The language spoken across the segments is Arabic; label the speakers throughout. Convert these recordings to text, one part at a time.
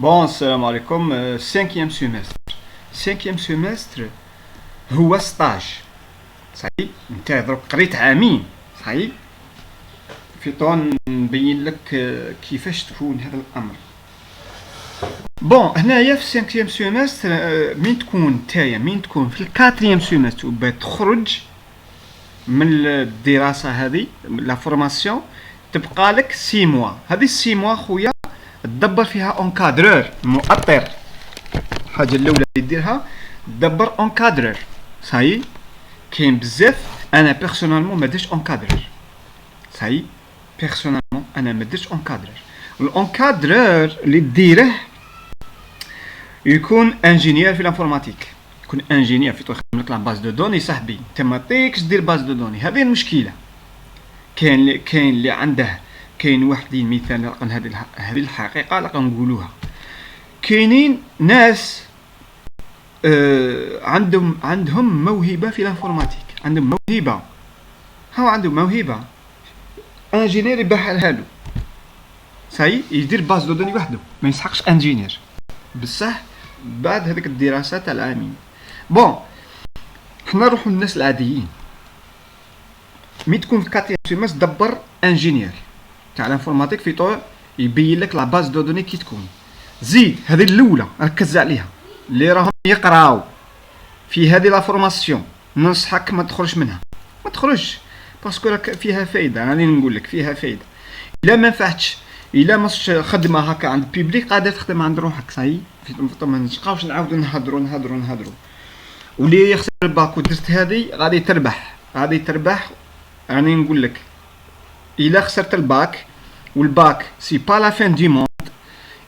Speaker 1: Bon, السلام عليكم. cinquième semestre. cinquième semestre هو ستاج. صحيح انت درك قريت عامين. صحيح في طون نبين لك كيفاش تكون هذا الامر. بون هنايا في cinquième semestre من تكون نتايا من تكون في الكاتريام سيمستر وبغيت تخرج من الدراسه هذه لا فورماسيون تبقى لك 6 موا. هذه 6 موا خويا تدبر فيها اونكادرور مؤطر. الحاجه الاولى اللي ديرها دبر اونكادرور. صاي كاين بزاف. انا بيرسونالمون ما درتش اونكادرور. صاي بيرسونالمون انا ما درتش اونكادرور. الاونكادرور اللي ديره يكون انجينيور في الانفورماتيك، يكون انجينيور في تخدم لك لا باز دو دوني. صاحبي انت ما طيقش دير باز دو دوني، هذه المشكله. كاين اللي عنده، كاين واحدين مثال لقن هذه الحقيقه لقن نقولوها. كاينين ناس عندهم موهبه في الانفورماتيك، عندهم موهبه، هاو عندهم موهبه انجينير يبحرها له. صاي يدير باز دو دوني وحده ما يسحقش انجينير بصح بعد هذيك الدراسه تاع العامين. بون حنا نروحوا للناس العاديين. مي تكون في كاتيام سيماس دبر انجينير تاع الانفورماتيك في طور يبين لك لا باز دو دوني كي تكون. زيد هذه الاولى ركز عليها، اللي راهم يقراو في هذه لا فورماسيون ننصحك ما تخرجش منها، ما تخرجش باسكو راك فيها فايده. راني نقول لك فيها فايده. الا ما نفعتش، الا مش خدمه هكا عند بيبليك قادر تخدم عند روحك. صاي ما نبقاوش نعاودو نهضروا. واللي يخسر الباك ودرت هذه غادي تربح. راني نقول لك الا خسرت الباك، والباك سي با لا فين دي موند،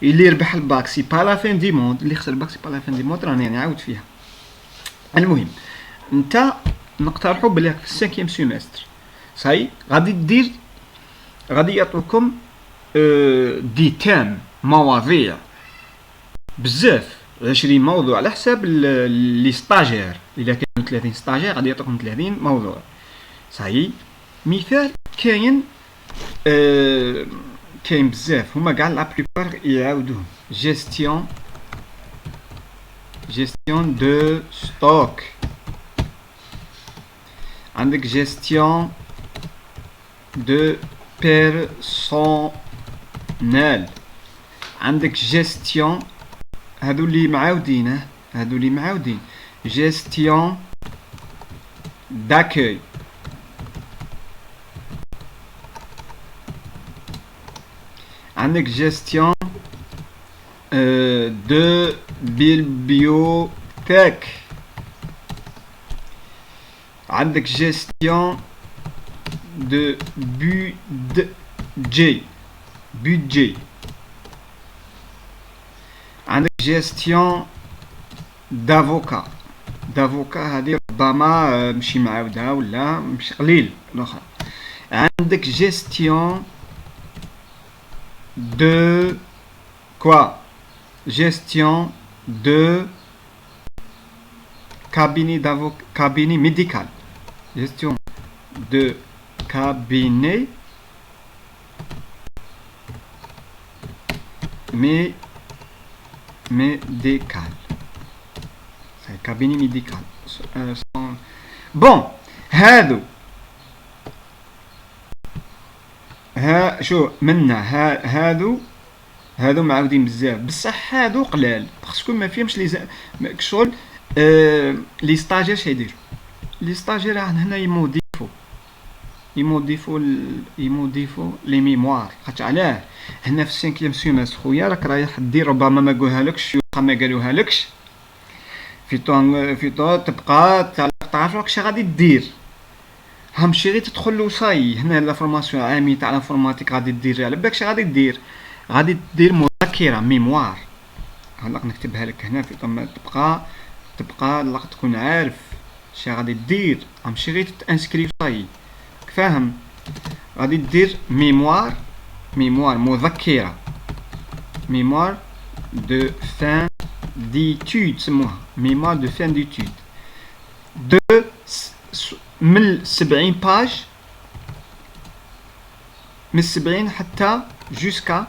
Speaker 1: اللي يربح الباك سي با لا فين دي موند، اللي خسر الباك سي با لا فين دي موند. راني نعاود فيها. المهم انت نقترحوا بلي في السانكيام سيمستر صاي غادي يعطوكم دي تام مواضيع بزاف، 20 موضوع على حساب لي ستاجير. الا كانوا 30 ستاجير غادي يعطوكم 30 موضوع. صاي مثال كاين كاين بزاف هما كاع لا بليبار يعاودوهم. جيستيون دو ستوك، عندك جيستيون دو بيرسونيل، عندك جيستيون هادو اللي معاودين جيستيون داكوي، عندك جيستيون دو بيبليوتيك، عندك جيستيون دو بودجي، عندك جيستيون دافوكا. هذه ربما مشي معاودها ولا مش قليل الاخرى. عندك جيستيون de quoi? Gestion de cabinet médical. Gestion de cabinet médical. C'est cabinet médical. Bon, شو منا هادو معاودين بزاف بصح هادو قلال باسكو ما فيهمش لي شغل. لي ستاجير اش يديروا؟ لي ستاجير هنا يموديفو لي ميموار. خاطر علاه هنا في السانكيام سيمستر خويا راك رايح دير، ربما ما قالوهالكش ما قالوهالكش في طون تبقى تعرف راك غادي دير. همشي غير تدخل له صاي هنا لا فورماسيون عامي تاع الانفورماتيك غادي دير على بالك غادي دير مذكره ميموار. هلا نكتبها لك هنا في طما تبقى لا تكون عارف اش غادي دير. همشي غير تانسكري صاي فاهم. غادي دير ميموار مذكره، ميموار دو فان ديتود سموها ميموار دو فان ديتود دو من 70 باج، من 70 حتى جوسكا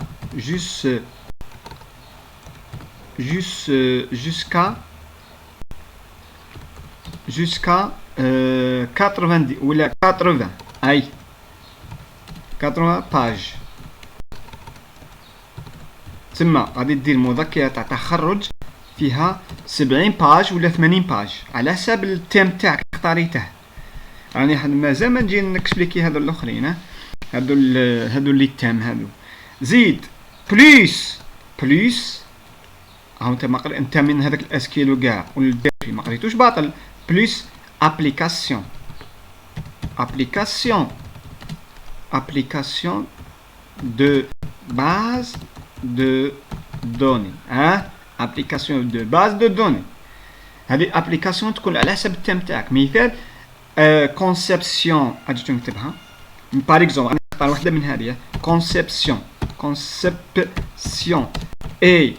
Speaker 1: jusqu'à 90 ولا 80 اي 80 باج. تما غادي دير مذكرة تاع تخرج فيها 70 باج ولا 80 باج على حساب التيم تاعك اختاريته. راني مازال ما نجي نكسبليكي هادو الاخرين، هادو لي تام هادو. زيد بليس ها انت من هذاك الاسكيلو كاع والديرفي ما قريتوش باطل. بليس ابليكاسيون de base de données. application de base de données. هذه ابليكاسيون تكون على حسب التيم تاعك. مثال كونسيبسيون اجي نكتبها باغ اكزومبل. انا نختار واحده من هذه كونسيبسيون et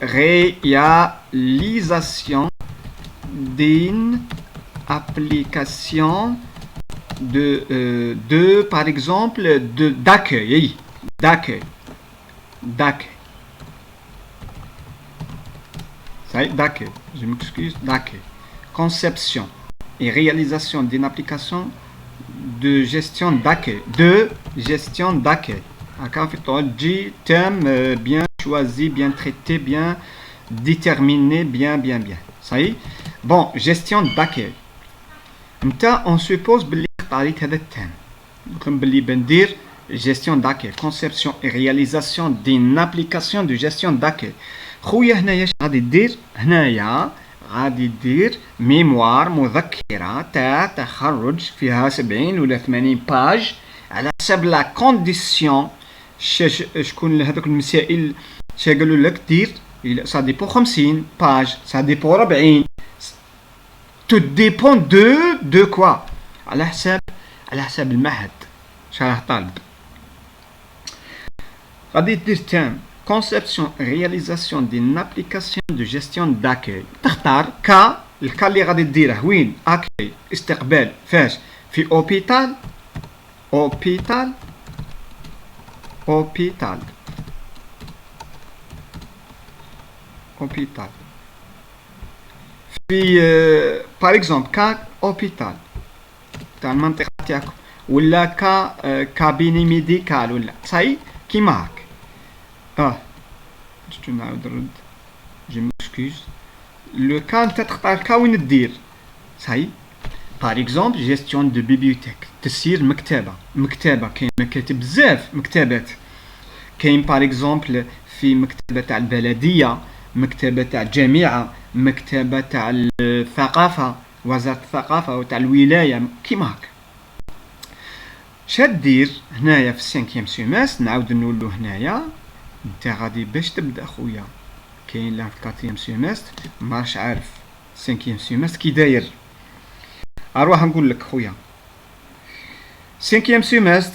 Speaker 1: réalisation d'une application de par exemple d'accueil. Ça y est, d'accueil. Je m'excuse, d'accueil. Conception et réalisation d'une application de gestion d'accueil. Thème bien choisi, bien traité, bien déterminé, bien. Ça y est. Bon, gestion d'accueil. On suppose que هذا الثème. Comme بلي بندير gestion d'accueil, conception et réalisation d'une application de gestion d'accueil. خويا هنايا غادي دير غادي دير ميموار مذكرة تاع تخرج فيها 70 ولا 80 باج على حسب لا كونديسيون. شكون هذوك المسائل شا قالوا لك دير سا ديبون 50 باج، سا ديبون 40، تو ديبون دو كوا، على حساب المعهد شراه طالب. غادي دير تام conception et réalisation d'une application de gestion d'accueil. تختار الكا اللي غادي ديره وين؟ accueil استقبال فاش؟ في اوبيتال في باغ اكزومبل كا اوبيتال تاع المنطقه تاعكم، ولا كابيني ميديكال ولا صاي كيما هاك. جو نعاود نرد، جي مكسكوز. لو كا نتا تختار كا وين دير صاي. باغ اكزومبل جيستيون دو بيبيوتيك، تسير مكتبه كاين مكاتب بزاف مكتبات. كاين باغ اكزومبل في مكتبه تاع البلديه، مكتبه تاع الجامعه، مكتبه تاع الثقافه، وزاره الثقافه وتاع الولايه كيما هاك. شادير هنايا في السانكيام سيماس نعاود نقولو هنايا انت غادي باش تبدا خويا. كاين لا في الكاتريام سيماس ماش عارف السانكيام سيماس كي داير. اروح نقول لك خويا السانكيام سيماس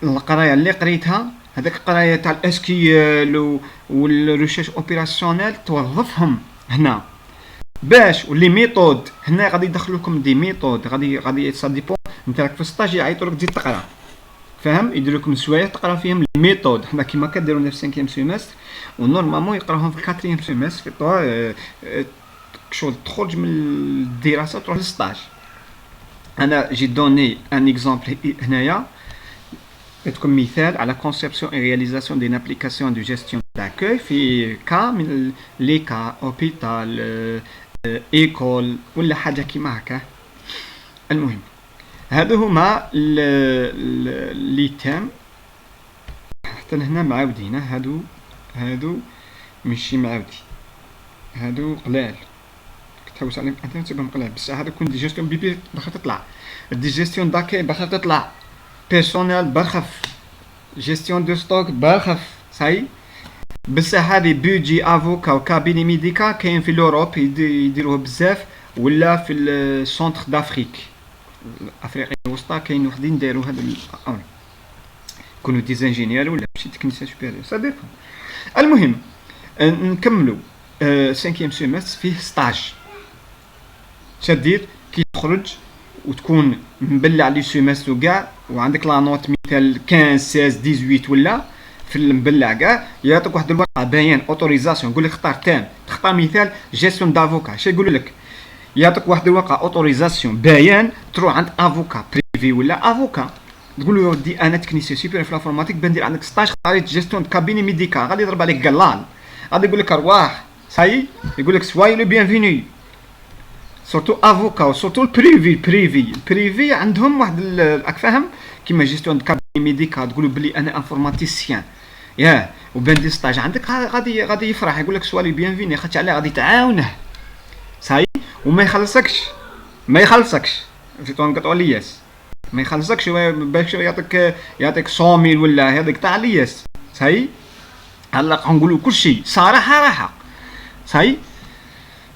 Speaker 1: القرايه اللي قريتها هذاك القرايه تاع الاسكيال والريشيرش اوبيراسيونيل توظفهم هنا باش. ولي ميثود هنا غادي يدخلوا لكم دي ميثود غادي سا ديبون. انت راك في ستاج يعيطوا لك تزيد تقرا، فاهم؟ يديروا لكم شويه تقرا فيهم لي ميثود. حنا كيما كديروا لنا في 5 سيمستر ونورمالمون يقراوهم في 4 سيمستر في شغل تخرج من الدراسه تروح للستاج. انا جي دوني ان اكزومبل هنايا عندكم مثال على conception et réalisation d'une application de gestion d'accueil في كا من لي كا اوبيتال ايكول ولا حاجه كيما هكا. المهم هادو هما لي تام حتى لهنا معاودين. هادو ماشي معاودين، هادو قلال كتحوس عليهم انت تسيبهم قلال بصح. هادو كون دي جيستيون بيبي باغا تطلع، دي جيستيون داكي باغا تطلع، بيرسونيل برخف، جيستيون دو ستوك برخف صاي. بصح هادي بيجي افوكا وكابيني ميديكال كاين في لوروب يديروه بزاف، ولا في السونتر دافريك افريقيا الوسطى كاين وحدين داروا هذا الامر. كونوا ديزانجينيور ولا ماشي تكنيسيان سوبيريور سا ديبون. المهم نكملوا 5 سيمستر فيه ستاج. شدير كي تخرج وتكون مبلع لي سيمستر وكاع وعندك لا نوت مثال 15 16 18 ولا في المبلع كاع يعطيك واحد الورقه بيان اوتوريزاسيون، يقول لك اختار تام، تختار مثال جيستيون دافوكا، اش يقول لك؟ يعطيك واحد الورقه اوتوريزاسيون بيان تروح عند افوكا بريفي ولا افوكا، تقول له ودي انا تكنيسيان سوبيريور في لافورماتيك بندير عندك ستاج قريت جيستيون دو كابيني ميديكال، غادي يضرب عليك قلال، غادي يقول لك ارواح صاي، يقول لك سواي لو بيانفيني. سورتو افوكا سورتو البريفي عندهم واحد راك فاهم كيما جيستيون دو كابيني ميديكال، تقول له بلي انا انفورماتيسيان ياه وبندير ستاج عندك، غادي يفرح يقول لك سوا لو بيانفيني، خاطر علاه غادي تعاونه صاي وما يخلصكش في تنقطعوا لياس ما يخلصكش باش يعطيك 100,000 ولا هذاك تاع لياس صاي. هلا نقولوا كل شيء صراحه راحه صاي،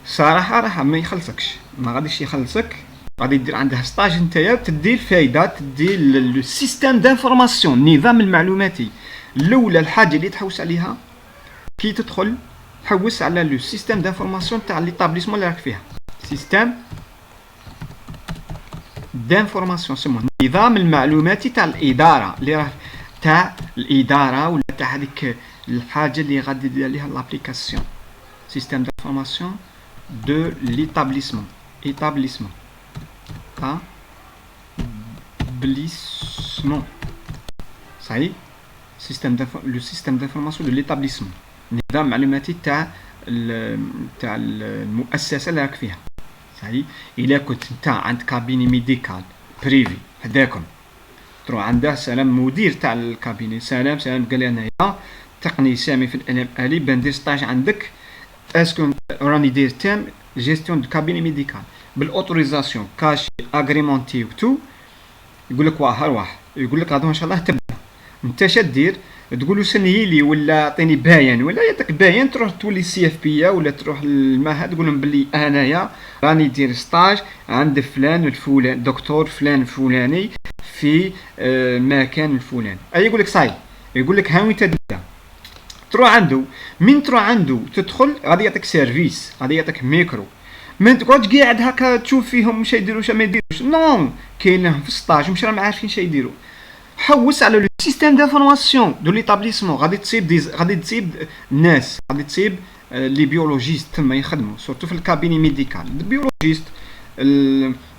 Speaker 1: صراحه راحه ما يخلصكش، ما غاديش يخلصك، غادي دير عنده ستاج نتايا تدي الفايده، تدي لو سيستيم دانفورماسيون، النظام المعلوماتي. الاولى الحاجه اللي تحوس عليها كي تدخل حوس على لو سيستيم دانفورماسيون تاع ليطابليسمون اللي راك فيها، سيستيم دانفورماسيون سموه النظام المعلوماتي تاع الاداره اللي راه تاع الاداره ولا تاع هذيك الحاجه اللي غادي دير عليها لابليكاسيون، سيستيم دانفورماسيون دو ليطابليسمون، établissement صحيح، le système d'information de l'établissement، النظام المعلوماتي تاع المؤسسه اللي راك فيها صحيح. الا كنت انت عند كابيني ميديكال بريفي هداكم تروح عنده سلام مدير تاع الكابيني، سلام قال لي انايا تقني سامي في الالم الي بندير ستاج عندك، اسكو راني دير تام جيستيون دو كابيني ميديكال بالاوتوريزاسيون كاشي اغريمونتي وتو، يقول لك واه ارواح، يقول لك غادي ان شاء الله تبدا انت اش دير، تقول له سني لي ولا عطيني باين ولا يعطيك باين، تروح تولي سي اف بي ولا تروح للمعهد تقول لهم بلي انايا راني دير ستاج عند فلان الفلان دكتور فلان الفلاني في المكان الفلاني، اي يقول لك صاي، يقول لك ها وين تبدا، تروح عنده، من تروح عنده تدخل غادي يعطيك سيرفيس، غادي يعطيك ميكرو، ما تقعدش قاعد هكا تشوف فيهم واش يديروا واش ما يديروش، نو كاين لهم في ستاج واش راهم عارفين اش يديروا. حوس على لو سيستيم دانفورماسيون دو ليطابليسمون، غادي تصيب الناس، غادي تصيب لي بيولوجيست تما يخدموا سورتو في الكابيني ميديكال، البيولوجيست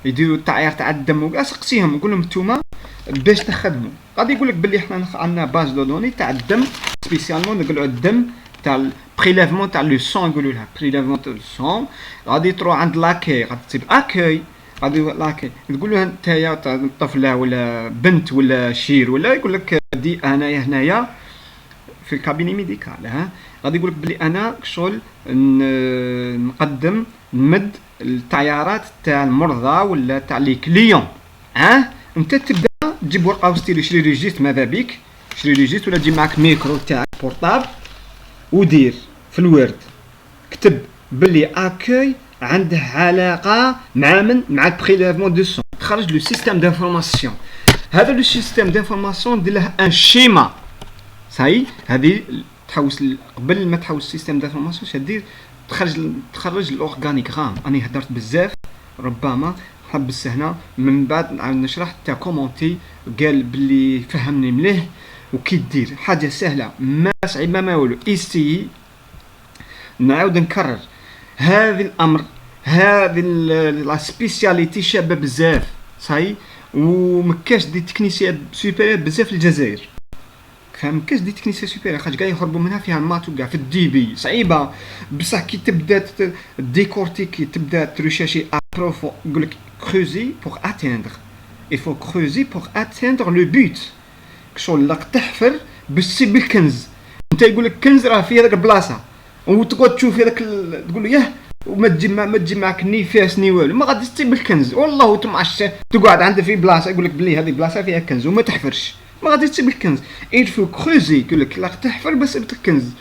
Speaker 1: يديروا التعيير تاع الدم وكاع، سقسيهم قول لهم نتوما باش تخدموا، غادي يقول لك بلي حنا عندنا باز دو دوني تاع الدم سبيسيالمون نقولوا الدم تاع بريليفمون تاع لو سون، يقولوا لها بريليفمون تاع لو سون، غادي تروح عند لاكي غادي تصيب اكاي، غادي لاكي تقول له نتايا تاع طفله ولا بنت ولا شير ولا، يقول لك دي انايا هنايا في الكابيني ميديكال ها، غادي يقول لك بلي انا شغل نقدم نمد التعيارات تاع المرضى ولا تاع لي كليون ها، انت تبدا تجيب ورقه وستيلو، شري ريجيست ماذا بيك، شري ريجيست ولا تجيب معك ميكرو تاعك بورطابل ودير في الورد كتب بلي اكاي عنده علاقه مع من مع البريليفمون دو سون، تخرج لو سيستيم دانفورماسيون، هذا لو سيستيم دانفورماسيون دير له ان شيما صاي، هذه تحوس قبل ما تحوس سيستيم دانفورماسيون شدير تخرج الاورغانيغرام، راني هدرت بزاف ربما حبس هنا من بعد نشرح تاع كومونتي قال بلي فهمني مليح وكي دير حاجه سهله ما صعيبه ما والو، ايستي نعاود نكرر هذا الامر، هذه لا سبيسياليتي شابه بزاف صاي، ومكاش دي تكنيسيان سوبيريور بزاف في الجزائر، فهم كاش دي تكنيسيان سوبيريور خاطر كاع يهربوا منها فيها المات وكاع في الدي بي صعيبه بصح كي تبدا ديكورتيكي تبدا تريشاشي ابروفون، يقول لك كروزي بور اتيندر، il faut creuser pour atteindre le but، شغل راك تحفر باش تصيب الكنز، انت يقول لك كنز راه في هذاك البلاصه وتقعد تشوف هذاك تقول له ياه وما تجي معك ني فاس ني والو، ما غاديش تصيب الكنز والله تمعش تقعد عنده في بلاصه يقول لك بلي هذه بلاصه فيها كنز وما تحفرش، ما غاديش تصيب الكنز، il faut creuser، يقول لك راك تحفر باش تصيب الكنز،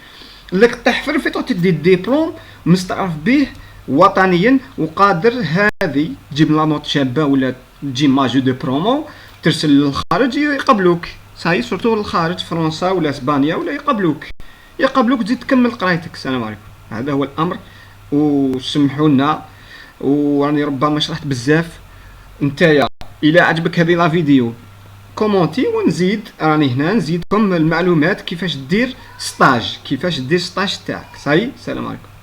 Speaker 1: راك تحفر في تدي ديبلوم مستعرف به وطنيا وقادر هذه تجيب لا نوت شابه ولا تجي ماجو دو برومو ترسل للخارج يقبلوك صاي، سورتو للخارج فرنسا ولا اسبانيا ولا يقبلوك تزيد تكمل قرايتك. السلام عليكم، هذا هو الامر وسمحوا لنا، وراني ربما شرحت بزاف. نتايا الى عجبك هذه لا فيديو كومونتي ونزيد، راني هنا نزيدكم المعلومات كيفاش دير ستاج، كيفاش دير ستاج تاعك. صاي، السلام عليكم.